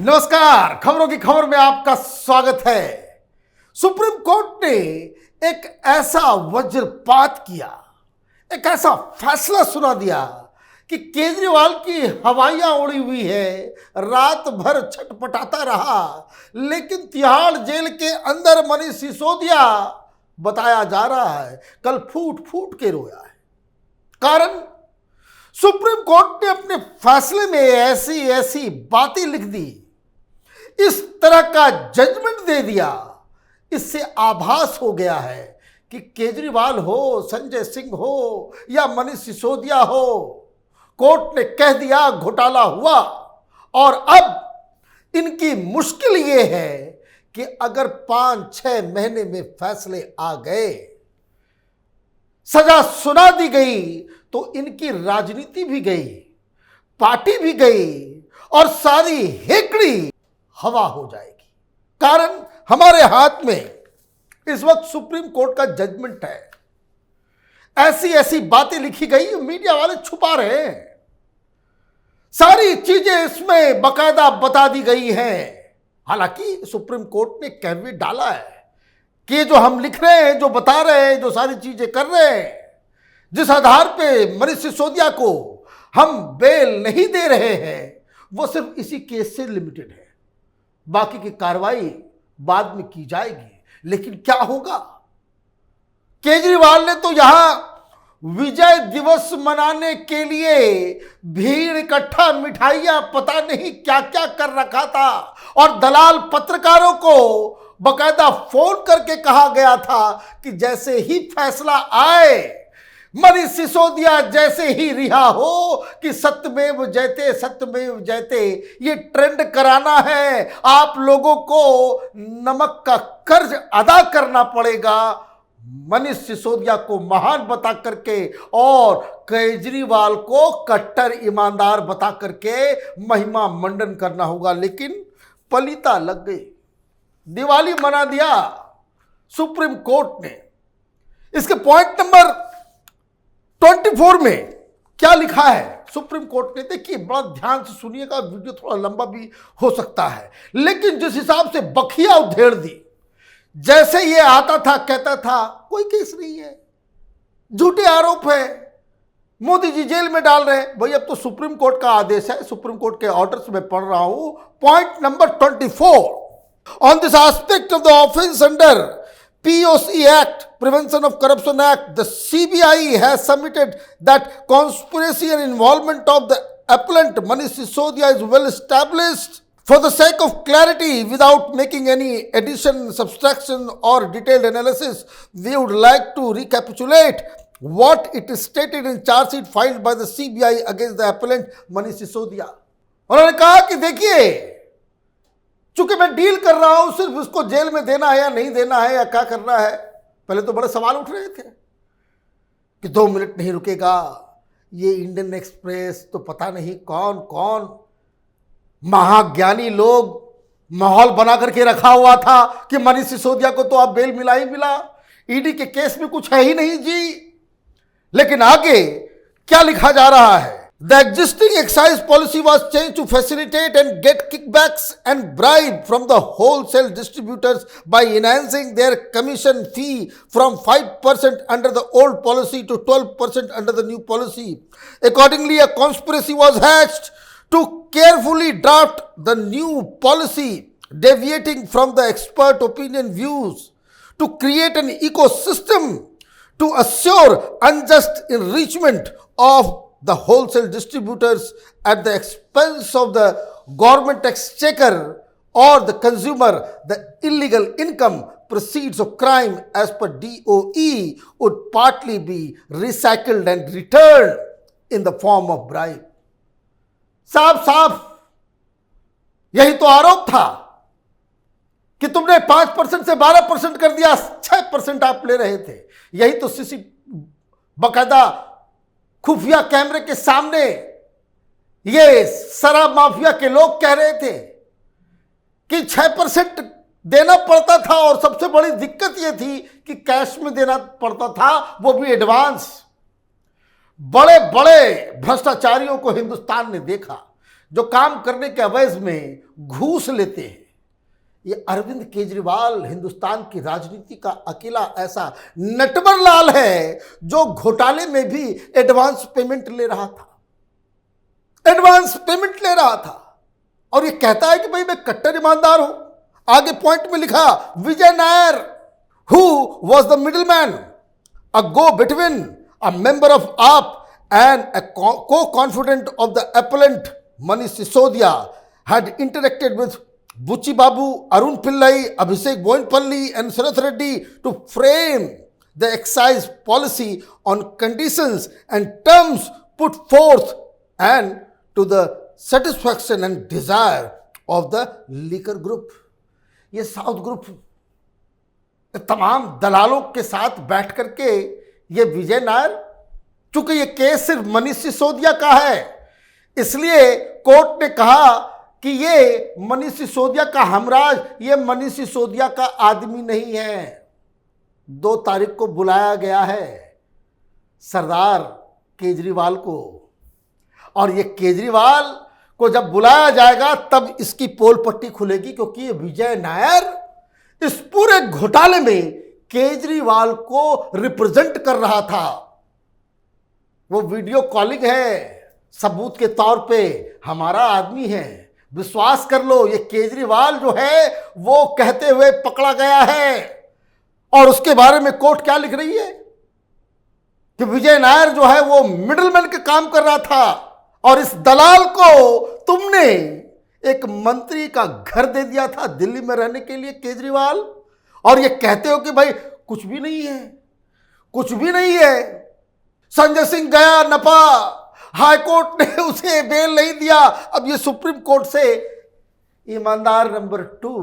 नमस्कार, खबरों की खबर में आपका स्वागत है। सुप्रीम कोर्ट ने एक ऐसा वज्रपात किया, एक ऐसा फैसला सुना दिया कि केजरीवाल की हवाइयां उड़ी हुई है, रात भर छटपटाता रहा, लेकिन तिहाड़ जेल के अंदर मनीष सिसोदिया बताया जा रहा है कल फूट फूट के रोया है। कारण सुप्रीम कोर्ट ने अपने फैसले में ऐसी ऐसी बातें लिख दी, इस तरह का जजमेंट दे दिया, इससे आभास हो गया है कि केजरीवाल हो, संजय सिंह हो या मनीष सिसोदिया हो, कोर्ट ने कह दिया घोटाला हुआ। और अब इनकी मुश्किल ये है कि अगर 5-6 महीने में फैसले आ गए, सजा सुना दी गई, तो इनकी राजनीति भी गई, पार्टी भी गई और सारी हेकड़ी हवा हो जाएगी। कारण हमारे हाथ में इस वक्त सुप्रीम कोर्ट का जजमेंट है। ऐसी ऐसी बातें लिखी गई, मीडिया वाले छुपा रहे हैं। सारी चीजें इसमें बकायदा बता दी गई हैं। हालांकि सुप्रीम कोर्ट ने कैविएट डाला है कि जो हम लिख रहे हैं, जो बता रहे हैं, जो सारी चीजें कर रहे हैं, जिस आधार पे मनीष सिसोदिया को हम बेल नहीं दे रहे हैं, वो सिर्फ इसी केस से लिमिटेड है। बाकी की कार्रवाई बाद में की जाएगी। लेकिन क्या होगा? केजरीवाल ने तो यहां विजय दिवस मनाने के लिए भीड़ इकट्ठा, मिठाइयां, पता नहीं क्या क्या कर रखा था, और दलाल पत्रकारों को बकायदा फोन करके कहा गया था कि जैसे ही फैसला आए, मनीष सिसोदिया जैसे ही रिहा हो, कि सत्यमेव जयते सत्यमेव जयते, ये ट्रेंड कराना है। आप लोगों को नमक का कर्ज अदा करना पड़ेगा, मनीष सिसोदिया को महान बता करके और केजरीवाल को कट्टर ईमानदार बता करके महिमा मंडन करना होगा। लेकिन पलीता लग गई, दिवाली मना दिया सुप्रीम कोर्ट ने। इसके पॉइंट नंबर 24 में क्या लिखा है सुप्रीम कोर्ट ने? देखिए, बड़ा ध्यान से सुनिएगा, वीडियो थोड़ा लंबा भी हो सकता है, लेकिन जिस हिसाब से बखिया उधेड़ दी, जैसे ये आता था कहता था कोई केस नहीं है, झूठे आरोप है, मोदी जी जेल में डाल रहे हैं। भाई, अब तो सुप्रीम कोर्ट का आदेश है, सुप्रीम कोर्ट के ऑर्डर्स में पढ़ रहा हूं। Point number 24, on this aspect of the offence under POC Act, Prevention of Corruption Act, the CBI has submitted that conspiracy and involvement of the appellant Manish Sisodia is well established. For the sake of clarity, without making any addition, subtraction or detailed analysis, we would like to recapitulate what it is stated in charge sheet filed by the CBI against the appellant Manish Sisodia. उन्होंने कहा कि देखिए, चूंकि मैं deal कर रहा हूं, सिर्फ उसको जेल में देना है या नहीं देना है या क्या करना है, पहले तो बड़े सवाल उठ रहे थे कि 2 मिनट नहीं रुकेगा, ये इंडियन एक्सप्रेस, तो पता नहीं कौन कौन महाज्ञानी लोग माहौल बना करके रखा हुआ था कि मनीष सिसोदिया को तो अब बेल मिला ही मिला, ईडी के केस में कुछ है ही नहीं जी। लेकिन आगे क्या लिखा जा रहा है? The existing excise policy was changed to facilitate and get kickbacks and bribe from the wholesale distributors by enhancing their commission fee from 5% under the old policy to 12% under the new policy. Accordingly, a conspiracy was hatched to carefully draft the new policy, deviating from the expert opinion views, to create an ecosystem to assure unjust enrichment of the wholesale distributors at the expense of the government exchequer or the consumer. The illegal income proceeds of crime as per DOE would partly be recycled and returned in the form of bribe. साफ यही तो आरोप था कि तुमने 5% से 12% कर दिया, 6% आप ले रहे थे। यही तो बकायदा खुफिया कैमरे के सामने ये शराब माफिया के लोग कह रहे थे कि 6% देना पड़ता था, और सबसे बड़ी दिक्कत ये थी कि कैश में देना पड़ता था, वो भी एडवांस। बड़े बड़े भ्रष्टाचारियों को हिंदुस्तान ने देखा जो काम करने के अवैध में घूस लेते हैं। ये अरविंद केजरीवाल हिंदुस्तान की राजनीति का अकेला ऐसा नटवर लाल है जो घोटाले में भी एडवांस पेमेंट ले रहा था, एडवांस पेमेंट ले रहा था, और ये कहता है कि भाई मैं कट्टर ईमानदार हूं। आगे पॉइंट में लिखा, Vijay Nair who was the middle man a go between a member of AAP and a co-confidant of the appellant Manish Sisodia had interacted with Buchi Babu, Arun Pillai, Abhishek Boinpalli and Sarath Reddy to frame the excise policy on conditions and terms put forth and to the satisfaction and desire of the liquor group. ये south group तमाम दलालों के साथ बैठ करके ये विजय नायर, चूंकि ये केस सिर्फ मनीष सिसोदिया का है इसलिए कोर्ट ने कहा कि ये मनीष सिसोदिया का हमराज, ये मनीष सिसोदिया का आदमी नहीं है। 2 तारीख को बुलाया गया है सरदार केजरीवाल को, और ये केजरीवाल को जब बुलाया जाएगा तब इसकी पोल पट्टी खुलेगी, क्योंकि ये विजय नायर इस पूरे घोटाले में केजरीवाल को रिप्रेजेंट कर रहा था। वो वीडियो कॉलिंग है, सबूत के तौर पे हमारा आदमी है, विश्वास कर लो। ये केजरीवाल जो है वो कहते हुए पकड़ा गया है, और उसके बारे में कोर्ट क्या लिख रही है कि विजय नायर जो है वो मिडलमैन के काम कर रहा था, और इस दलाल को तुमने एक मंत्री का घर दे दिया था दिल्ली में रहने के लिए केजरीवाल, और ये कहते हो कि भाई कुछ भी नहीं है, कुछ भी नहीं है। संजय सिंह गया नपा, हाईकोर्ट ने उसे बेल नहीं दिया, अब ये सुप्रीम कोर्ट से ईमानदार नंबर 2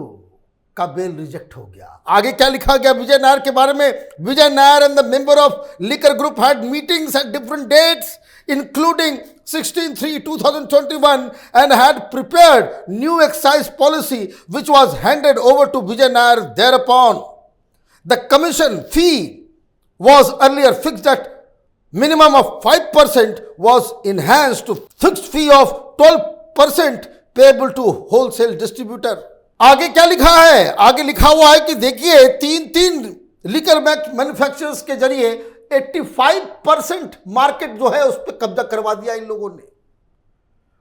का बेल रिजेक्ट हो गया। आगे क्या लिखा गया विजय नायर के बारे में, Vijay Nair and the member of liquor group had meetings at different dates including 16/3/2021 and had prepared new excise policy which was handed over to Vijay Nair thereupon. The commission fee was earlier fixed at minimum of 5% was enhanced to fixed fee of 12% payable to wholesale distributor. आगे क्या लिखा है, आगे लिखा हुआ है कि देखिए 3 लिकर मैन्युफैक्चरर्स के जरिए 85% मार्केट जो है उस पर कब्जा करवा दिया इन लोगों ने।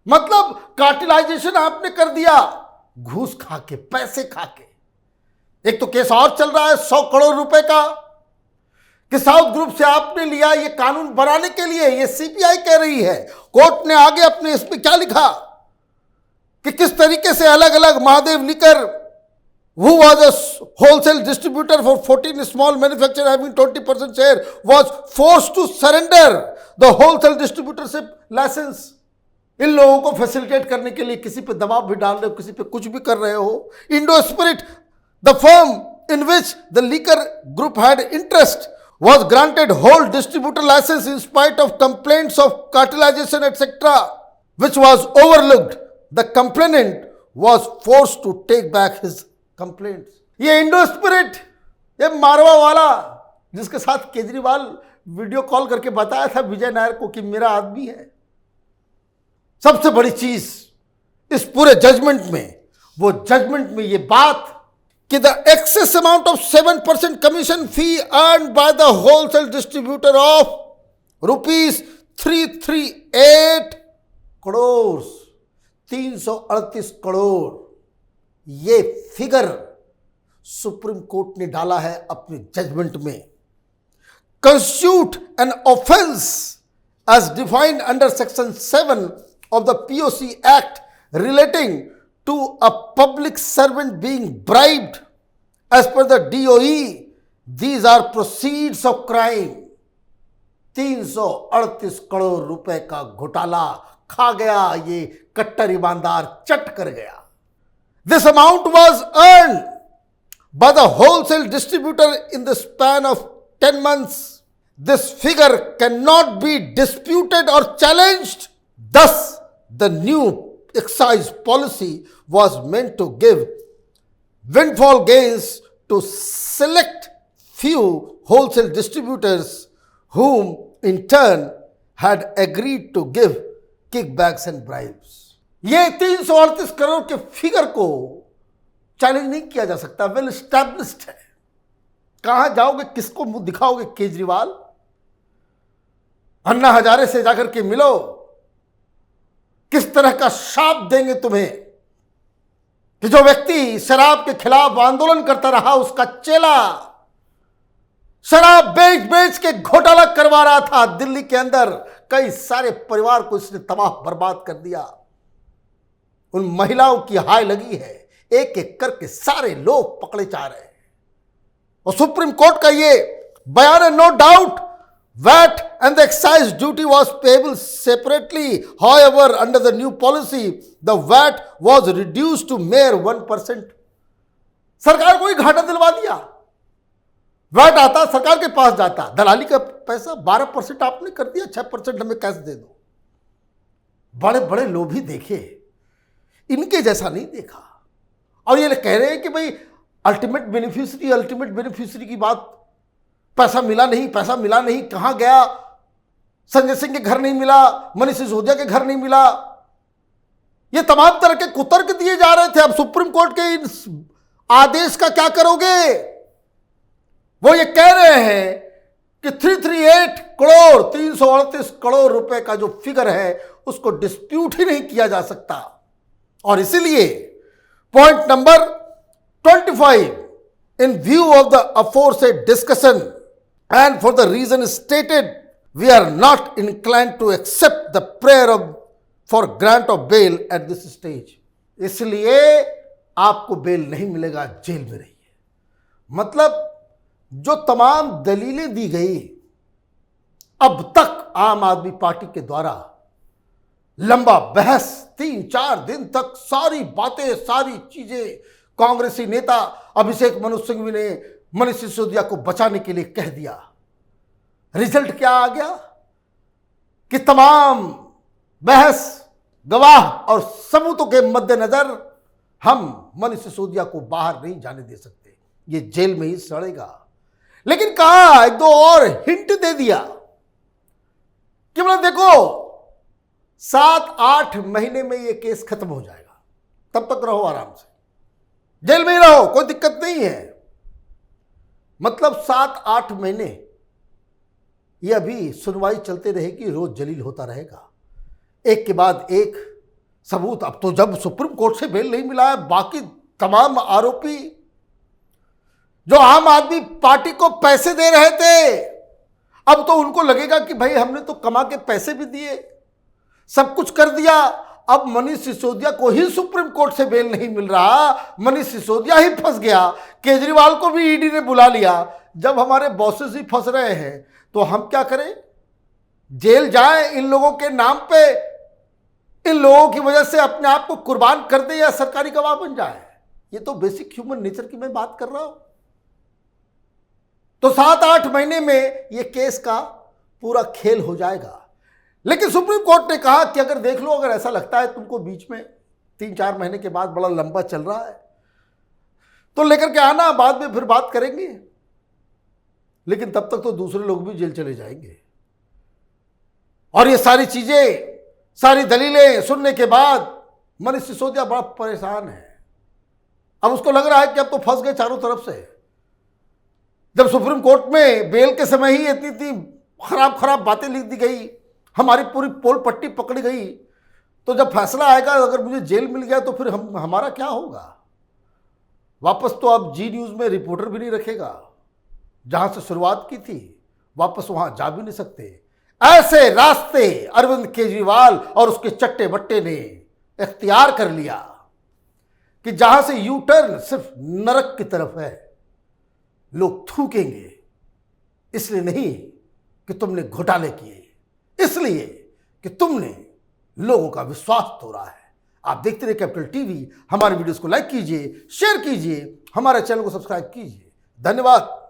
मतलब कार्टेलाइजेशन आपने कर दिया घूस खा के, पैसे खा के। एक तो केस और चल रहा है 100 करोड़ रुपए का कि साउथ ग्रुप से आपने लिया ये कानून बनाने के लिए, ये सीपीआई कह रही है। कोर्ट ने आगे अपने इसमें क्या लिखा कि किस तरीके से अलग अलग Mahadev liquor who was a wholesale distributor for 14 small manufacturers having 20% share was forced to surrender the wholesale distributorship license. इन लोगों को फैसिलिटेट करने के लिए किसी पे दबाव भी डाल रहे हो, किसी पे कुछ भी कर रहे हो। Indo spirit, the firm in which the liquor group had interest, was granted whole distributor license in spite of complaints of cartelization etc., which was overlooked. The complainant was forced to take back his complaints. ये Indo spirit, ये मारवा वाला जिसके साथ Kejriwal video call करके बताया था विजय नायर को कि मेरा आदमी है। सबसे बड़ी चीज इस पूरे जजमेंट में, वो जजमेंट में ये बात कि the excess amount of 7% commission fee earned by the wholesale distributor of rupees 338 crores, 338 crore, ये फिगर सुप्रीम कोर्ट ने डाला है अपने जजमेंट में। constitute an offense as defined under section 7 of the POC Act relating to a public servant being bribed as per the DOE. These are proceeds of crime. 338 crore रुपए का घोटाला खा गया ये कट्टर ईमानदार, चट कर गया। This amount was earned by the wholesale distributor in the span of 10 months. This figure cannot be disputed or challenged. Thus, the new excise policy was meant to give windfall gains to select few wholesale distributors whom in turn had agreed to give kickbacks and bribes. ये 338 करोड़ के figure को challenge नहीं किया जा सकता, well established है। कहां जाओगे, किसको मुंह दिखाओगे? केजरीवाल, अन्ना हजारे से जाकर के मिलो, किस तरह का शाप देंगे तुम्हें कि जो व्यक्ति शराब के खिलाफ आंदोलन करता रहा, उसका चेला शराब बेच बेच के घोटाला करवा रहा था दिल्ली के अंदर, कई सारे परिवार को इसने तबाह बर्बाद कर दिया। उन महिलाओं की हाय लगी है, एक एक करके सारे लोग पकड़े जा रहे हैं। और सुप्रीम कोर्ट का ये बयान है, no doubt VAT and the excise duty was payable separately. However, under the new policy, the VAT was reduced to mere 1%. सरकार को ही घाटा दिलवा दिया। वैट आता, सरकार के पास जाता, दलाली का पैसा 12% आपने कर दिया, 6% हमें कैश दे दो। बड़े बड़े लोभी देखे, इनके जैसा नहीं देखा। और ये कह रहे हैं कि भाई अल्टीमेट बेनिफिशियरी की बात, पैसा मिला नहीं, कहां गया? संजय सिंह के घर नहीं मिला, मनीष सिसोदिया के घर नहीं मिला। ये तमाम तरह के कुतर्क दिए जा रहे थे। अब सुप्रीम कोर्ट के इस आदेश का क्या करोगे? वो ये कह रहे हैं कि 338 करोड़ रुपए का जो फिगर है उसको डिस्प्यूट ही नहीं किया जा सकता। और इसीलिए point number 25, in view of the aforesaid discussion and for the reason stated, we are not inclined to accept the prayer for grant of bail at this stage. इसलिए आपको बेल नहीं मिलेगा, जेल में रहिए। मतलब जो तमाम दलीलें दी गई अब तक आम आदमी पार्टी के द्वारा, लंबा बहस, 3-4 दिन तक सारी बातें, सारी चीजें, कांग्रेसी नेता अभिषेक मनु सिंघवी ने मनीष सिसोदिया को बचाने के लिए कह दिया। रिजल्ट क्या आ गया कि तमाम बहस, गवाह और सबूतों के मद्देनजर हम मनीष सिसोदिया को बाहर नहीं जाने दे सकते, ये जेल में ही सड़ेगा। लेकिन कहा, एक दो और हिंट दे दिया कि मतलब देखो 7-8 महीने में ये केस खत्म हो जाएगा, तब तक रहो आराम से, जेल में ही रहो, कोई दिक्कत नहीं है। मतलब 7-8 महीने ये अभी सुनवाई चलते रहेगी, रोज जलील होता रहेगा, एक के बाद एक सबूत। अब तो जब सुप्रीम कोर्ट से बेल नहीं मिला है, बाकी तमाम आरोपी जो आम आदमी पार्टी को पैसे दे रहे थे, अब तो उनको लगेगा कि भाई हमने तो कमा के पैसे भी दिए, सब कुछ कर दिया। अब मनीष सिसोदिया को ही सुप्रीम कोर्ट से बेल नहीं मिल रहा, मनीष सिसोदिया ही फंस गया। केजरीवाल को भी ईडी ने बुला लिया। जब हमारे बॉसेस ही फंस रहे हैं तो हम क्या करें? जेल जाएं इन लोगों के नाम पे, इन लोगों की वजह से अपने आप को कुर्बान कर दे या सरकारी गवाह बन जाए? ये तो बेसिक ह्यूमन नेचर की मैं बात कर रहा हूं। तो 7-8 महीने में ये केस का पूरा खेल हो जाएगा। लेकिन सुप्रीम कोर्ट ने कहा कि अगर देख लो, अगर ऐसा लगता है तुमको बीच में 3-4 महीने के बाद बड़ा लंबा चल रहा है तो लेकर के आना, बाद में फिर बात करेंगे। लेकिन तब तक तो दूसरे लोग भी जेल चले जाएंगे। और ये सारी चीजें, सारी दलीलें सुनने के बाद मनीष सिसोदिया बड़ा परेशान है। अब उसको लग रहा है कि अब तो फंस गए चारों तरफ से। जब सुप्रीम कोर्ट में बेल के समय ही इतनी खराब बातें लिख दी गई, हमारी पूरी पोल पट्टी पकड़ी गई, तो जब फैसला आएगा, अगर मुझे जेल मिल गया तो फिर हमारा क्या होगा? वापस तो अब जी न्यूज़ में रिपोर्टर भी नहीं रखेगा, जहां से शुरुआत की थी वापस वहां जा भी नहीं सकते। ऐसे रास्ते अरविंद केजरीवाल और उसके चट्टे बट्टे ने इख्तियार कर लिया कि जहां से यू टर्न सिर्फ नरक की तरफ है। लोग थूकेंगे, इसलिए नहीं कि तुमने घोटाले किए, इसलिए कि तुमने लोगों का विश्वास तोड़ा है। आप देखते रहिए कैपिटल टीवी। हमारे वीडियोस को लाइक कीजिए, शेयर कीजिए, हमारे चैनल को सब्सक्राइब कीजिए। धन्यवाद।